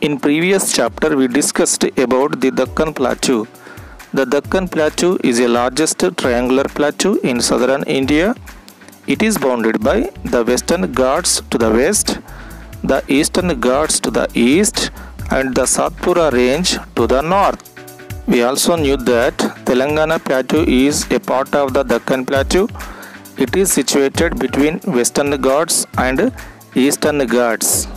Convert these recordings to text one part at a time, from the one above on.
In previous chapter we discussed about the Deccan Plateau. The Deccan Plateau is the largest triangular plateau in southern India. It is bounded by the Western Ghats to the west, the Eastern Ghats to the east, and the Satpura Range to the north. We also knew that Telangana Plateau is a part of the Deccan Plateau. It is situated between Western Ghats and Eastern Ghats.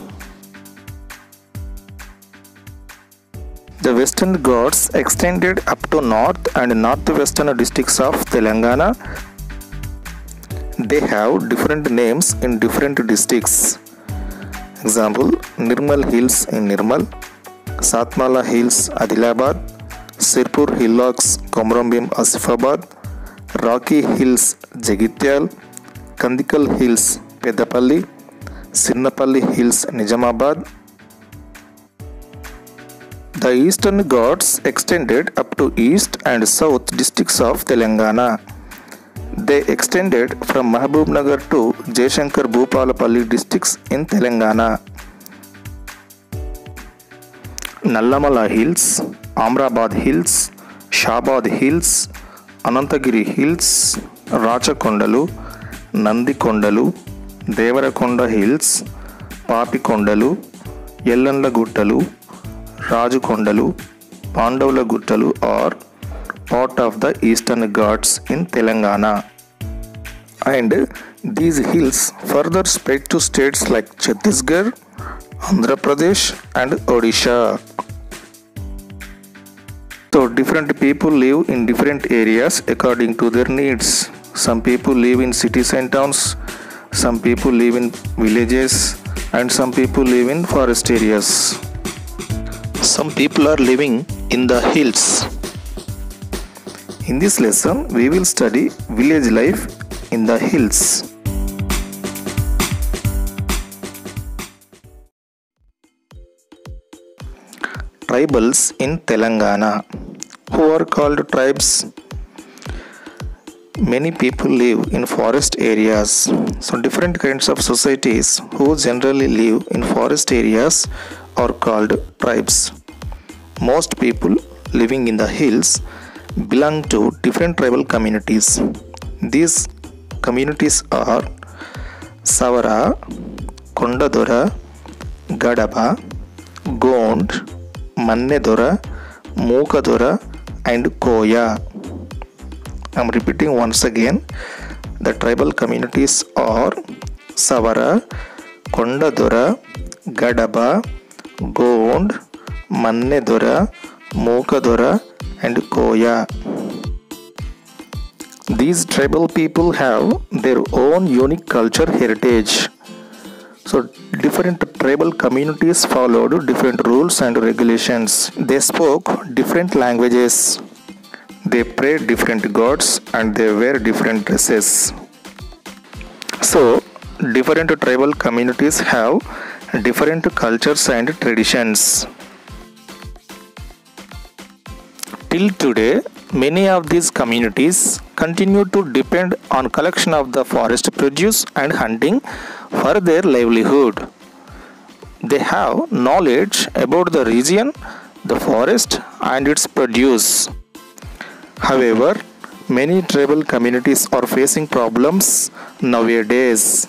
The Western Ghats extended up to north and northwestern districts of Telangana. They have different names in different districts. Example, Nirmal Hills in Nirmal, Satmala Hills Adilabad, Sirpur Hillocks Komrambim Asifabad, Rocky Hills Jagityal, Kandikal Hills Pedapalli, Sinnapalli Hills Nijamabad. The Eastern Ghats extended up to east and south districts of Telangana. They extended from Mahabubnagar to Jaishankar Bhupalapalli districts in Telangana. Nallamala Hills, Amrabad Hills, Shabad Hills, Anantagiri Hills, Rachakondalu, Nandikondalu, Devarakonda Hills, Papikondalu, Yellanla Guttalu, Rajukondalu, Pandavla Guttalu are part of the Eastern Ghats in Telangana. And these hills further spread to states like Chhattisgarh, Andhra Pradesh and Odisha. So different people live in different areas according to their needs. Some people live in cities and towns, some people live in villages, and some people live in forest areas. Some people are living in the hills. In this lesson, we will study village life in the hills. Tribals in Telangana. Who are called tribes? Many people live in forest areas. So different kinds of societies who generally live in forest areas are called tribes. Most people living in the hills belong to different tribal communities. These communities are Savara, Kondadora, Gadaba, Gond, Mannedora, Mukadora and Koya. I am repeating once again. The tribal communities are Savara, Kondadora, Gadaba, Gond, Mannedora, Mukadora and Koya. These tribal people have their own unique culture heritage. So different tribal communities followed different rules and regulations. They spoke different languages. They prayed different gods and they wear different dresses. So different tribal communities have different cultures and traditions. Till today, many of these communities continue to depend on collection of the forest produce and hunting for their livelihood. They have knowledge about the region, the forest and its produce. However, many tribal communities are facing problems nowadays.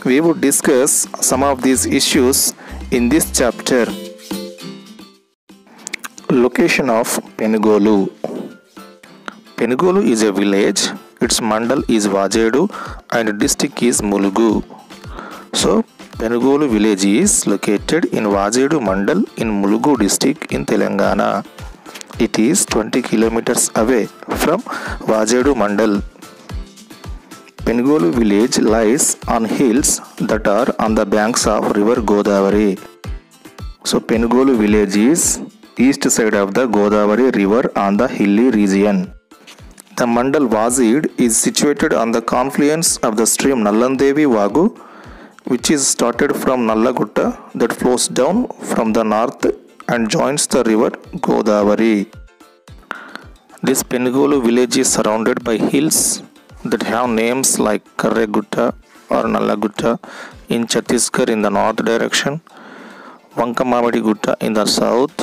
We would discuss some of these issues in this chapter. Location of Penugolu. Penugolu is a village. Its mandal is Vajedu and district is Mulugu. So, Penugolu village is located in Vajedu mandal in Mulugu district in Telangana. It is 20 kilometers away from Vajedu mandal. Penugolu village lies on hills that are on the banks of river Godavari. So, Penugolu village is east side of the Godavari river on the hilly region. The mandal Vazid is situated on the confluence of the stream Nallandevi Vagu, which is started from Nallagutta that flows down from the north and joins the river Godavari. This Penugolu village is surrounded by hills that have names like Karregutta or Nallagutta in Chhattisgarh in the north direction, Vankamamadi Gutta in the south,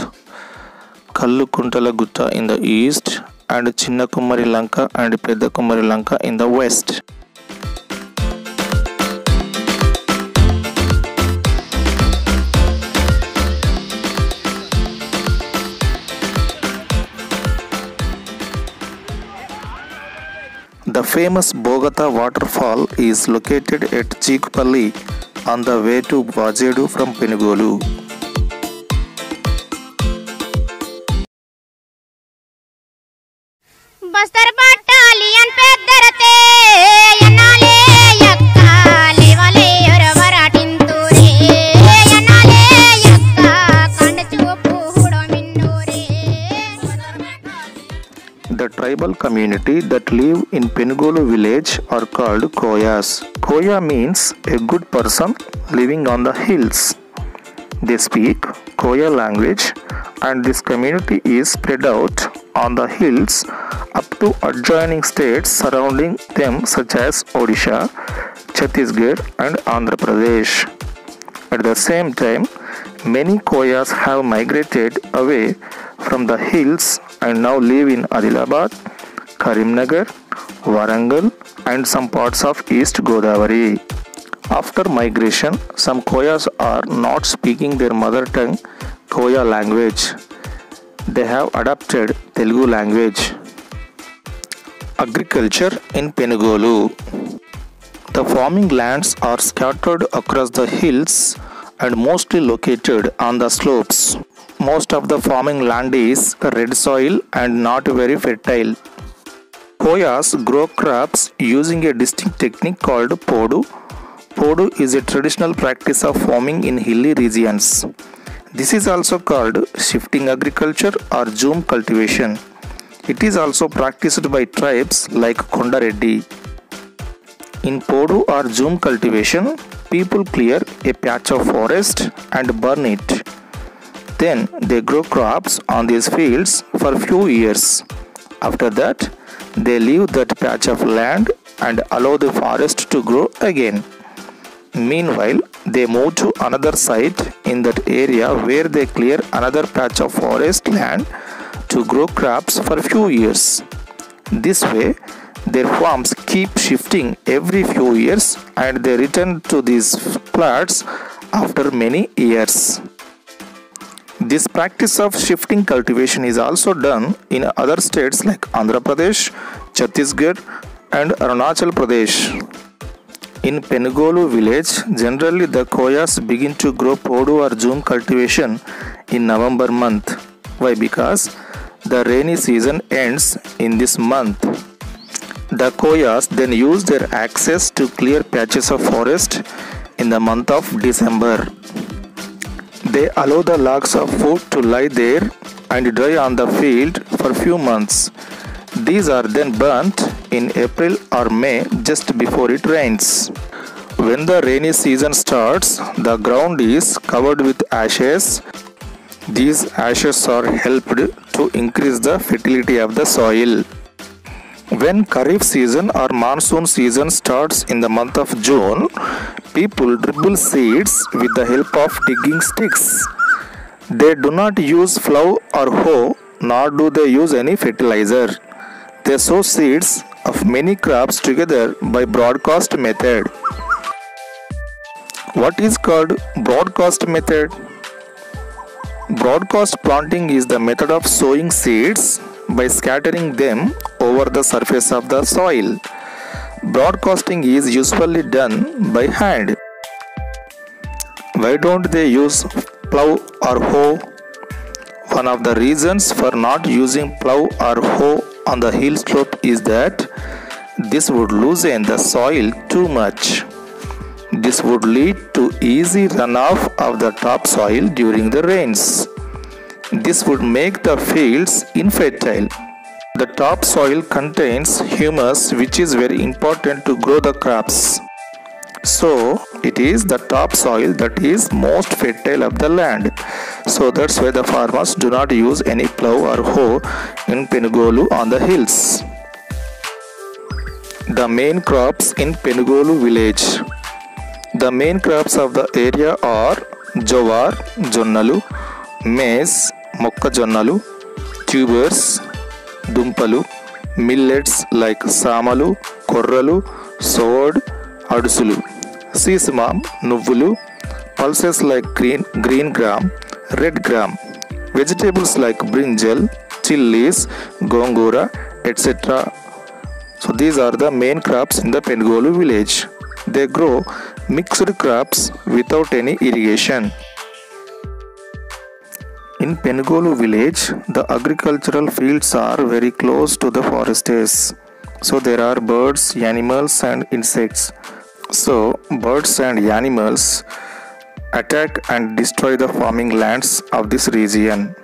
Kallu Kuntala Gutta in the east, and Chinna Kumari Lanka and Pedda Kumari Lanka in the west. The famous Bogata waterfall is located at Chikupalli on the way to Vajedu from Penugolu. Bastar battalion peddarate yanale yakka levale oravaratinture yanale yakka kandachupu hudo minnure. The tribal community that live in Penugolu village are called Koyas. Koya means a good person living on the hills. They speak Koya language, and this community is spread out on the hills up to adjoining states surrounding them such as Odisha, Chhattisgarh and Andhra Pradesh. At the same time, many Koyas have migrated away from the hills and now live in Adilabad, Karimnagar, Warangal and some parts of East Godavari. After migration, some Koyas are not speaking their mother tongue Koya language. They have adopted Telugu language. Agriculture in Penugolu. The farming lands are scattered across the hills and mostly located on the slopes. Most of the farming land is red soil and not very fertile. Koyas grow crops using a distinct technique called Podu. Podu is a traditional practice of farming in hilly regions. This is also called shifting agriculture or zoom cultivation. It is also practiced by tribes like Kondareddy. In Podu or zoom cultivation, people clear a patch of forest and burn it. Then they grow crops on these fields for a few years. After that, they leave that patch of land and allow the forest to grow again. Meanwhile, they move to another site in that area where they clear another patch of forest land to grow crops for a few years. This way, their farms keep shifting every few years and they return to these plots after many years. This practice of shifting cultivation is also done in other states like Andhra Pradesh, Chhattisgarh and Arunachal Pradesh. In Penugolu village, generally the Koyas begin to grow Podu or zoom cultivation in November month. Why? Because the rainy season ends in this month. The Koyas then use their axes to clear patches of forest in the month of December. They allow the logs of wood to lie there and dry on the field for few months. These are then burnt in April or May just before it rains. When the rainy season starts, the ground is covered with ashes. These ashes are helped to increase the fertility of the soil. When Kharif season or monsoon season starts in the month of June, people dribble seeds with the help of digging sticks. They do not use plough or hoe, nor do they use any fertilizer. They sow seeds of many crops together by broadcast method. What is called broadcast method? Broadcast planting is the method of sowing seeds by scattering them over the surface of the soil. Broadcasting is usually done by hand. Why don't they use plough or hoe? One of the reasons for not using plough or hoe on the hill slope is that this would loosen the soil too much. This would lead to easy runoff of the topsoil during the rains. This would make the fields infertile. The topsoil contains humus, which is very important to grow the crops. So, it is the topsoil that is most fertile of the land. So, that's why the farmers do not use any plough or hoe in Penugolu on the hills. The main crops in Penugolu village. The main crops of the area are jowar జొన్నలు, maze మొక్కజొన్నలు, tubers దుంపలు, millets like సామలు, కొర్రలు, సోడ్ అడుసులు, సీసమామ్ నువ్వులు, pulses like green gram, red gram, vegetables like brinjal, chilies, gongura, etc. So these are the main crops in the Penigolu village. They grow mixed crops without any irrigation. In Penigolu village, the agricultural fields are very close to the forests. So there are birds, animals and insects. So birds and animals attack and destroy the farming lands of this region.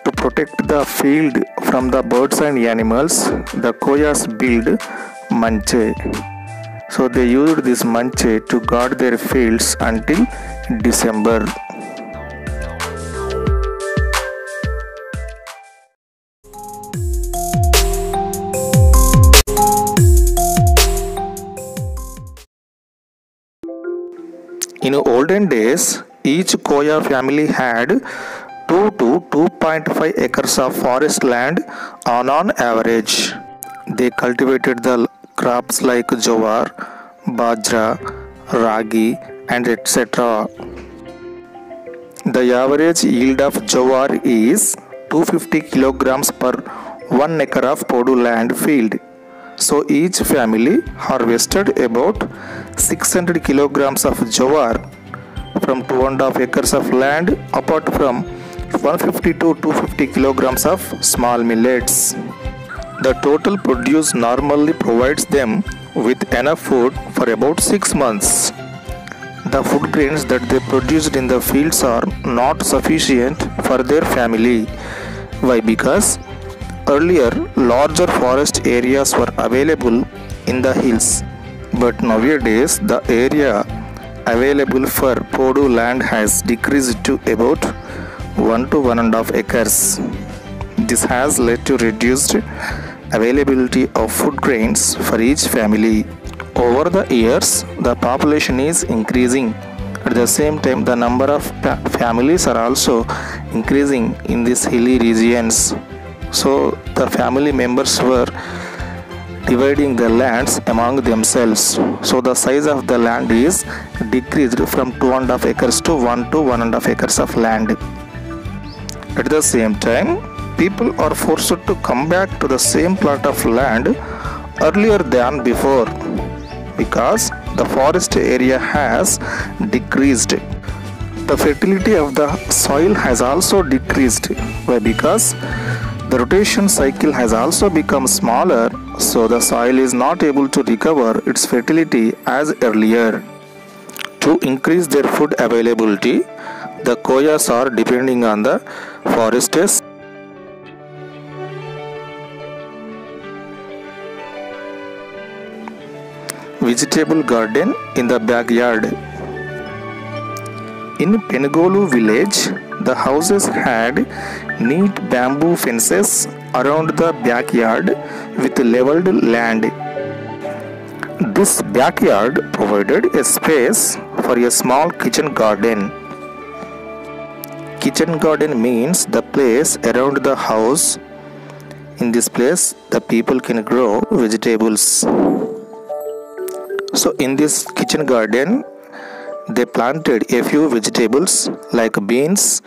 To protect the field from the birds and animals, the Koyas build manche. So they used this manche to guard their fields until December. In olden days, each Koya family had 2 to 2.5 acres of forest land on average. They cultivated the crops like jowar, bajra, ragi and etc. The average yield of jowar is 250 kilograms per 1 acre of Podu land field. So each family harvested about 600 kilograms of jowar from 2.5 acres of land, apart from 150 to 250 kilograms of small millets. The total produce normally provides them with enough food for about 6 months. The food grains that they produced in the fields are not sufficient for their family. Why? Because earlier larger forest areas were available in the hills, but nowadays the area available for Podu land has decreased to about 1 to 1.5 acres. This has led to reduced availability of food grains for each family. Over the years, the population is increasing. At the same time, the number of families are also increasing in these hilly regions. So the family members were dividing the lands among themselves. So the size of the land is decreased from 2.5 acres to 1 to 1.5 acres of land. At the same time, people are forced to come back to the same plot of land earlier than before because the forest area has decreased. The fertility of the soil has also decreased. Why? Because the rotation cycle has also become smaller, so the soil is not able to recover its fertility as earlier. To increase their food availability, the Koyas are depending on the forests. Vegetable garden in the backyard. In Penigolu village, the houses had neat bamboo fences around the backyard with leveled land. This backyard provided a space for a small kitchen garden. Kitchen garden means the place around the house. In this place, the people can grow vegetables. So in this kitchen garden, they planted a few vegetables like beans,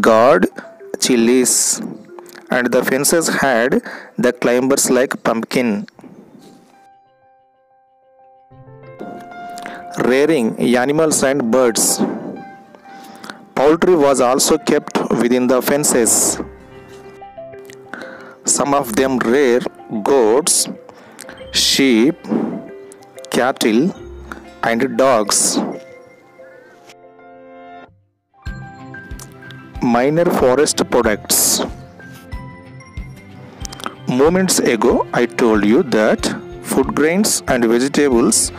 gourd, chilies, and the fences had the climbers like pumpkin. Rearing animals and birds. Poultry was also kept within the fences. Some of them rear goats, sheep, cattle, and dogs. Minor forest products. Moments ago, I told you that food grains and vegetables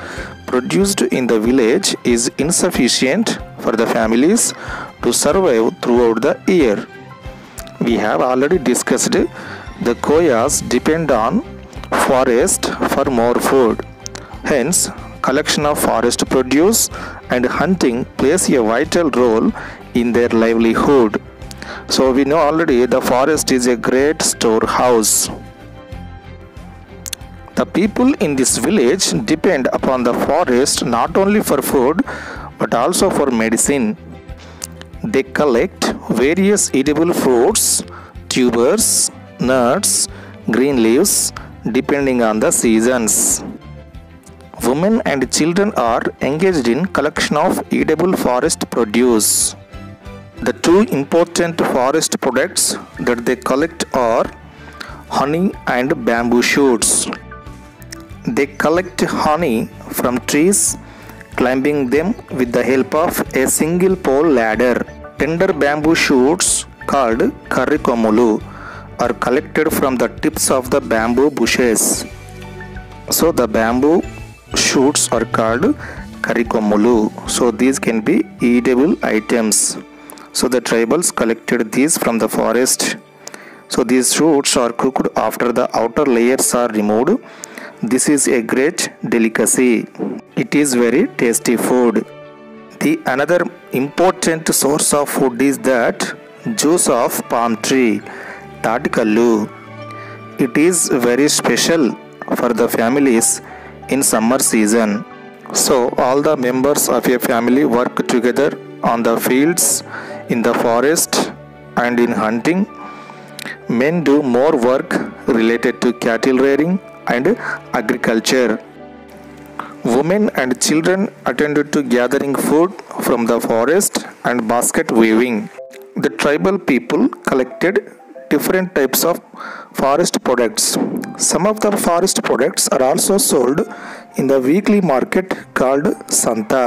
produced in the village is insufficient for the families to survive throughout the year. We have already discussed the Koyas depend on forest for more food. Hence, collection of forest produce, and hunting plays a vital role in their livelihood. So we know already the forest is a great storehouse. The people in this village depend upon the forest not only for food but also for medicine. They collect various edible fruits, tubers, nuts, green leaves depending on the seasons. Women and children are engaged in collection of edible forest produce. The two important forest products that they collect are honey and bamboo shoots. They collect honey from trees, climbing them with the help of a single pole ladder. Tender bamboo shoots called karrikomulu are collected from the tips of the bamboo bushes. So the bamboo shoots are called karrikomulu. So these can be edible items. So the tribals collected these from the forest. So these shoots are cooked after the outer layers are removed. This is a great delicacy. It is very tasty food. The another important source of food is that juice of palm tree, tatikallu. It is very special for the families in summer season. So all the members of a family work together on the fields, in the forest and in hunting. Men do more work related to cattle rearing and agriculture. Women and children attended to gathering food from the forest and basket weaving. The tribal people collected different types of forest products. Some of the forest products are also sold in the weekly market called Santa.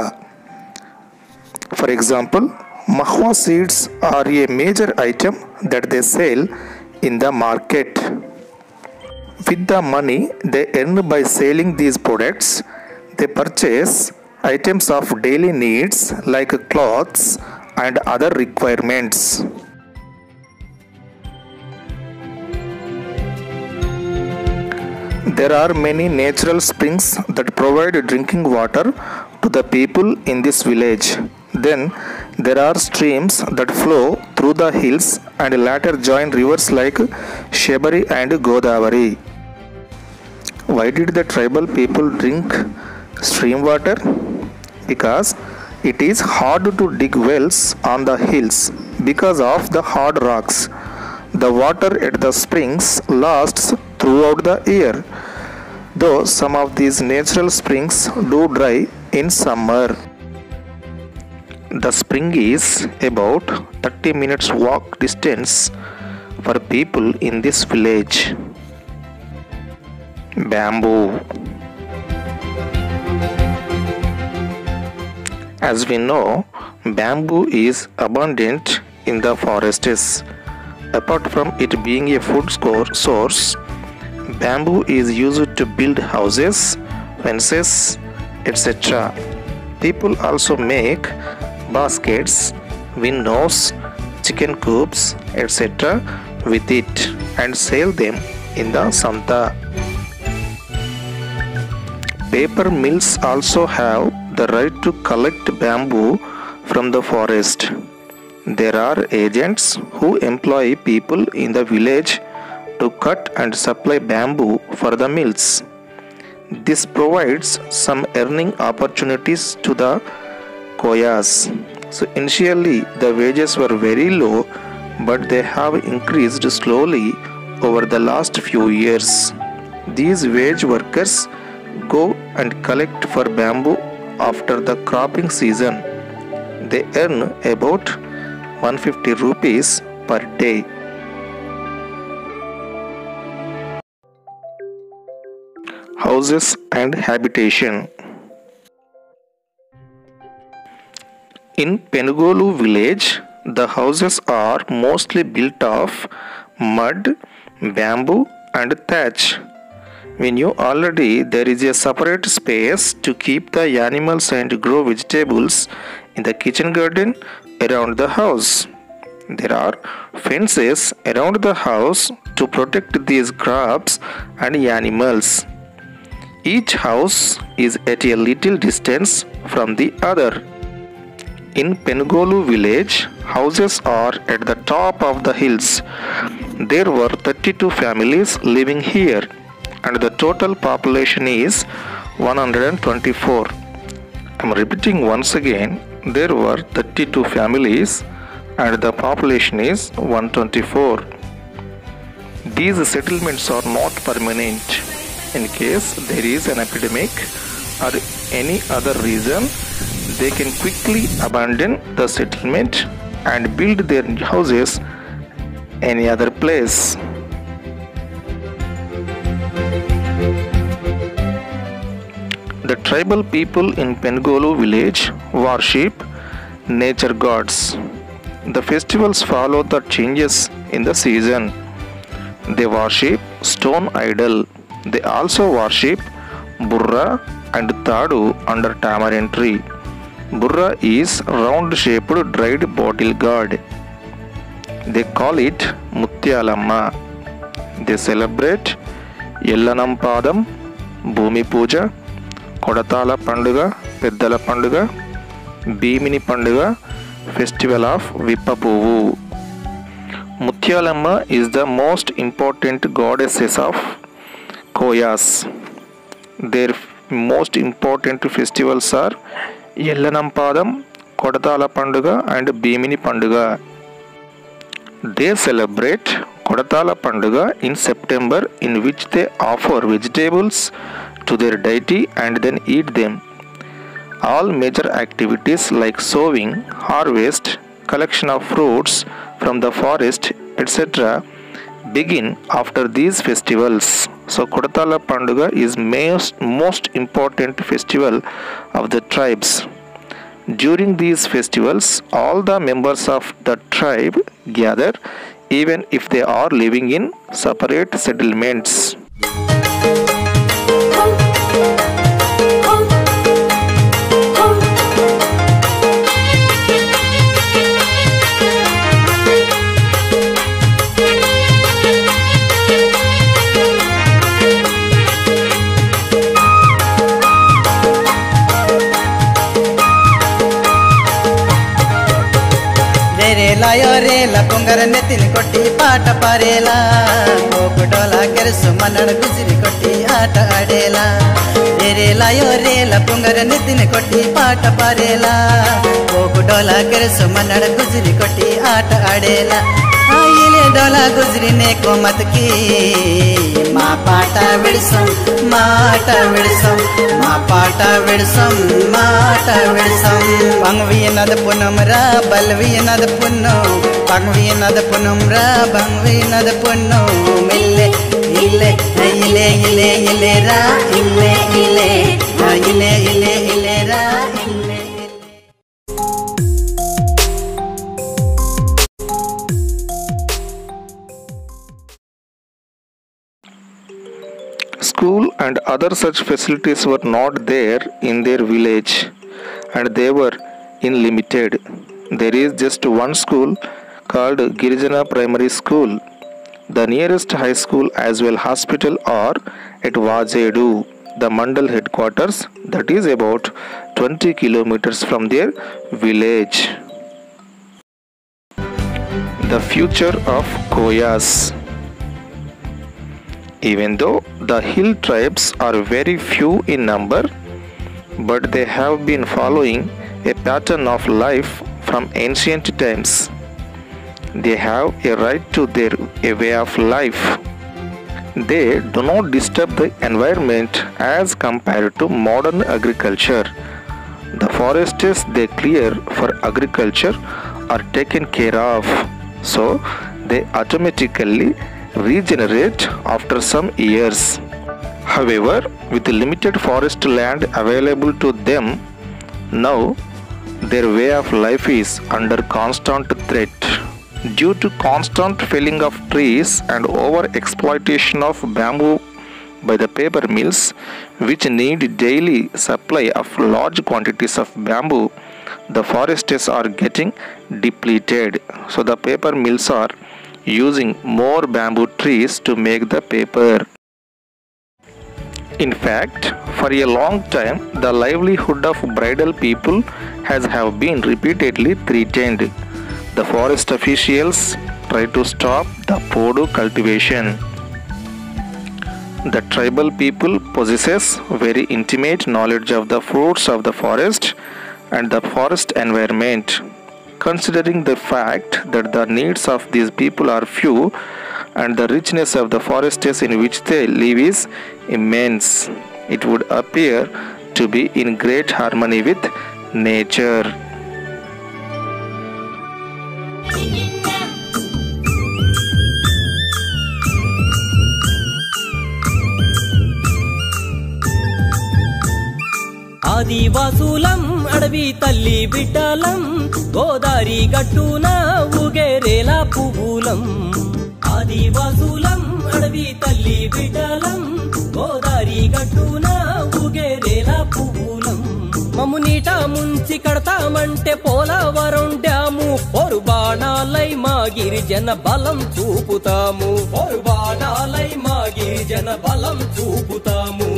For example, mahua seeds are a major item that they sell in the market. With the money they earn by selling these products, they purchase items of daily needs like clothes and other requirements. There are many natural springs that provide drinking water to the people in this village. Then there are streams that flow through the hills and later join rivers like Shebari and Godavari. Why did the tribal people drink stream water? Because it is hard to dig wells on the hills because of the hard rocks. The water at the springs lasts throughout the year, though some of these natural springs do dry in summer. The spring is about 30 minutes walk distance for people in this village. Bamboo. As we know, bamboo is abundant in the forests. Apart from it being a food source, bamboo is used to build houses, fences, etc. People also make baskets, windows, chicken coops, etc. with it and sell them in the Santa. Paper mills also have the right to collect bamboo from the forest. There are agents who employ people in the village to cut and supply bamboo for the mills. This provides some earning opportunities to the koyas. So initially the wages were very low, but they have increased slowly over the last few years. These wage workers go and collect for bamboo after the cropping season. They earn about 150 rupees per day. Houses and habitation. In Penugolu village, the houses are mostly built of mud, bamboo and thatch. We knew already there is a separate space to keep the animals and grow vegetables in the kitchen garden around the house. There are fences around the house to protect these crops and animals. Each house is at a little distance from the other. In Pengolu village, houses are at the top of the hills. There were 32 families living here, and the total population is 124. I'm repeating once again, there were 32 families and the population is 124. These settlements are not permanent. In case there is an epidemic or any other reason, they can quickly abandon the settlement and build their houses any other place. The tribal people in Pengolu village worship nature gods. The festivals follow the changes in the season. They worship stone idol. They also worship Burra and Tadu under tamarind tree. Burra is round-shaped dried bottle god. They call it Mutyalamma. They celebrate Yellanampadam, Bhumi Puja, Kodatala Panduga, Peddala Panduga, Bhimini Panduga, Festival of Vippapuvu. Mutyalamma is the most important goddesses of Koyas. Their most important festivals are Yellanampadam, Kodatala Panduga and Bhimini Panduga. They celebrate Kodatala Panduga in September, in which they offer vegetables to their deity and then eat them. All major activities like sowing, harvest, collection of fruits from the forest, etc. begin after these festivals. So Kodatala Panduga is most important festival of the tribes. During these festivals, all the members of the tribe gather, even if they are living in separate settlements. लायो रेला पुंगर नेतिन कोटी पाट पारेला कोकुडोला केरसु मनन गुजरी कोटी आट आडेला रे लायो रेला पुंगर नेतिन कोटी पाट पारेला कोकुडोला केरसु मनन गुजरी कोटी आट आडेला आइले डोला गुजरी ने को मत की मा पाटा विड़सम माटा विड़सम मा पाटा विड़सम माटा विड़सम पंगवी नद पुनमरा बलवी नद पुन्नो पंगवी नद पुनमरा बंगवी नद पुन्नो मिले इले इले इले इले रा इले इले इले इले इले रा इले School and other such facilities were not there in their village, and they were unlimited. There is just one school called Girijana Primary School. The nearest high school as well hospital are at Vajedu, the Mandal headquarters, that is about 20 kilometers from their village. The future of Koyas. Even though the hill tribes are very few in number, but they have been following a pattern of life from ancient times. They have a right to their way of life. They do not disturb the environment as compared to modern agriculture. The forests they clear for agriculture are taken care of, so they automatically regenerate after some years. However, with limited forest land available to them, now their way of life is under constant threat. Due to constant felling of trees and over exploitation of bamboo by the paper mills, which need daily supply of large quantities of bamboo, the forests are getting depleted. So the paper mills are using more bamboo trees to make the paper. In fact, for a long time, the livelihood of bridal people has have been repeatedly threatened. The forest officials try to stop the Podu cultivation. The tribal people possesses very intimate knowledge of the fruits of the forest and the forest environment. Considering the fact that the needs of these people are few and the richness of the forests in which they live is immense, it would appear to be in great harmony with nature. ఆదివాసులం అడవి తల్లి బిడ్డలం గోదారి గట్టున ఊగేరేలా పువ్వులం. ఆదివాసులం అడవి తల్లి బిడ్డలం గోదారి గట్టున ఊగేరేలా పువ్వులం. మమ్ము నీట ముంచి కడతామంటే Polavaram dam పొరుబాణాలై మా గిరిజన బలం చూపుతాము. పొరుబాణాలై మా గిరిజన బలం చూపుతాము.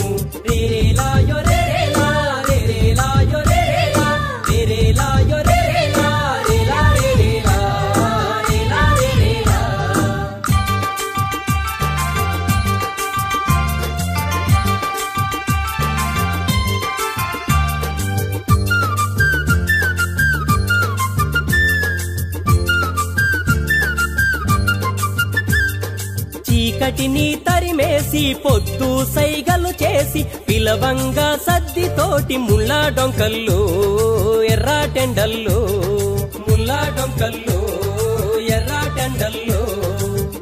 రేరేలా యొరేరేలా రేరేలా యొరేరేలా రేరేలా యొరేరేలా రేలా రేరేలా రేలా రేరేలా. చీకటిని తరిమేసి పొద్దు సైగలు చేసి పిలవంగా సద్దితోటి ముళ్ళ డొంకల్లో ఎర్రాటెండల్లో ముళ్ళ డొంకల్లో ఎర్రాటెండల్లో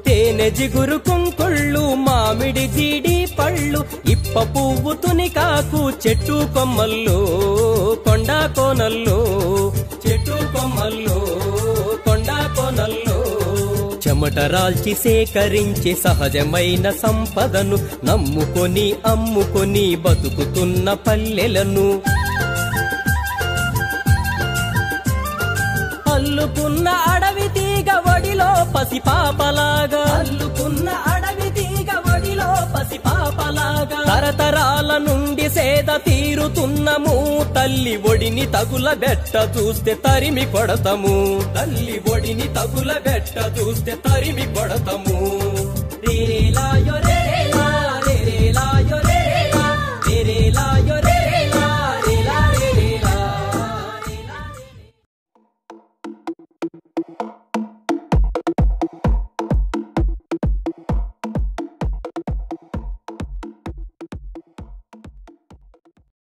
తేనె జిగురు కుంకుళ్ళు మామిడి జీడి పళ్ళు ఇప్ప పువ్వు తునికాకు చెట్టు కొమ్మల్లో కొండ కోనల్లో చెట్టు కొమ్మల్లో కొండ కోనల్లో చెమట రాల్చి సేకరించి సహజమైన సంపదను నమ్ముకొని అమ్ముకొని బతుకుతున్న పల్లెలను అల్లుకున్న అడవి తీగ వడిలో పసిపాపలాగా అల్లుకున్న అడవి తీగ వడిలో పసిపాపలాగా తరతరాల నుండి సేద తీరుతున్నము. తల్లి ఒడిని తగుల బెట్ట చూస్తే తరిమి కొడతాము. తల్లి ఒడిని తగుల బెట్ట చూస్తే తరిమి కొడతాము.